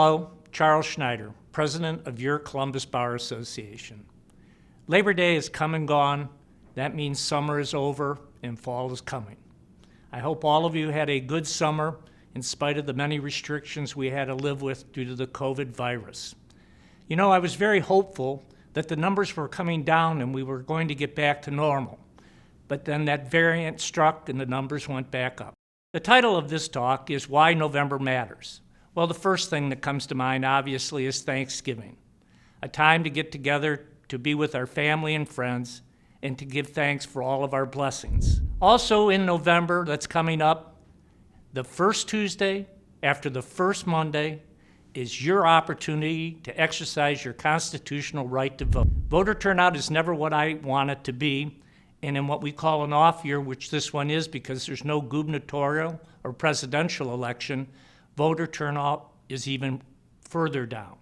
Hello, Charles Schneider, President of your Columbus Bar Association. Labor Day is come and gone. That means summer is over and fall is coming. I hope all of you had a good summer in spite of the many restrictions we had to live with due to the COVID virus. You know, I was very hopeful that the numbers were coming down and we were going to get back to normal. But then that variant struck and the numbers went back up. The title of this talk is Why November Matters. Well, the first thing that comes to mind, obviously, is Thanksgiving, a time to get together to be with our family and friends and to give thanks for all of our blessings. Also in November, that's coming up, the first Tuesday after the first Monday is your opportunity to exercise your constitutional right to vote. Voter turnout is never what I want it to be, and in what we call an off year, which this one is because there's no gubernatorial or presidential election, voter turnout is even further down.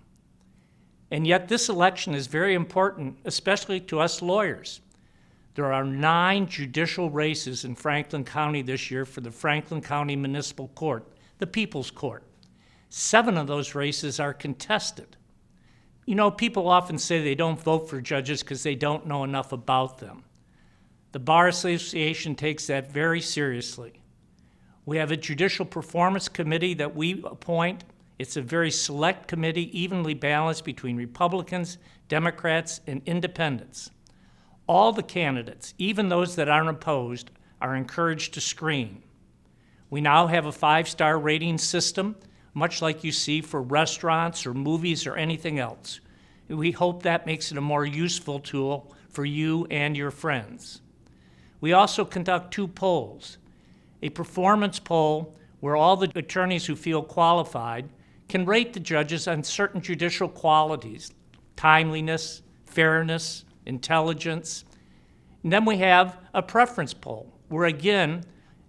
And yet this election is very important, especially to us lawyers. There are 9 judicial races in Franklin County this year for the Franklin County Municipal Court, the People's Court. 7 of those races are contested. You know, people often say they don't vote for judges because they don't know enough about them. The Bar Association takes that very seriously. We have a judicial performance committee that we appoint. It's a very select committee, evenly balanced between Republicans, Democrats, and independents. All the candidates, even those that aren't opposed, are encouraged to screen. We now have a 5-star rating system, much like you see for restaurants or movies or anything else. We hope that makes it a more useful tool for you and your friends. We also conduct 2 polls. A performance poll where all the attorneys who feel qualified can rate the judges on certain judicial qualities, timeliness, fairness, intelligence. And then we have a preference poll where, again,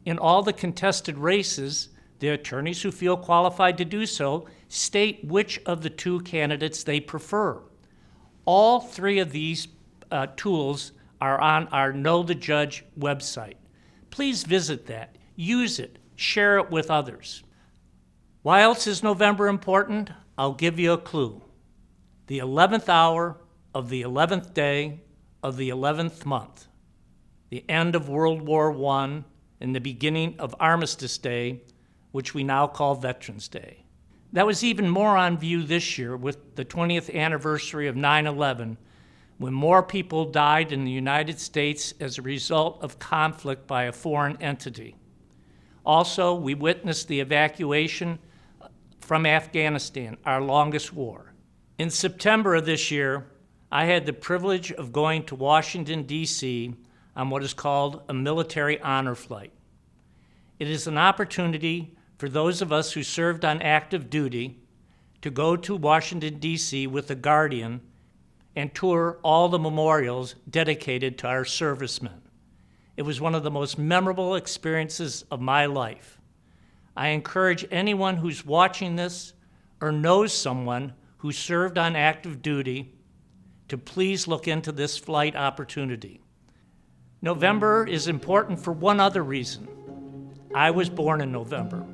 in all the contested races, the attorneys who feel qualified to do so state which of the 2 candidates they prefer. All 3 of these tools are on our Know the Judge website. Please visit that, use it, share it with others. Why else is November important? I'll give you a clue. The 11th hour of the 11th day of the 11th month, the end of World War I and the beginning of Armistice Day, which we now call Veterans Day. That was even more on view this year with the 20th anniversary of 9/11, when more people died in the United States as a result of conflict by a foreign entity. Also, we witnessed the evacuation from Afghanistan, our longest war. In September of this year, I had the privilege of going to Washington, D.C. on what is called a military honor flight. It is an opportunity for those of us who served on active duty to go to Washington, D.C. with a guardian and tour all the memorials dedicated to our servicemen. It was one of the most memorable experiences of my life. I encourage anyone who's watching this or knows someone who served on active duty to please look into this flight opportunity. November is important for one other reason. I was born in November.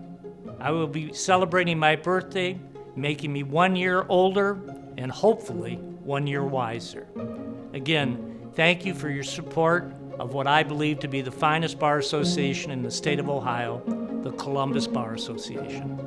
I will be celebrating my birthday, making me 1 year older and hopefully 1 year wiser. Again, thank you for your support of what I believe to be the finest bar association in the state of Ohio, the Columbus Bar Association.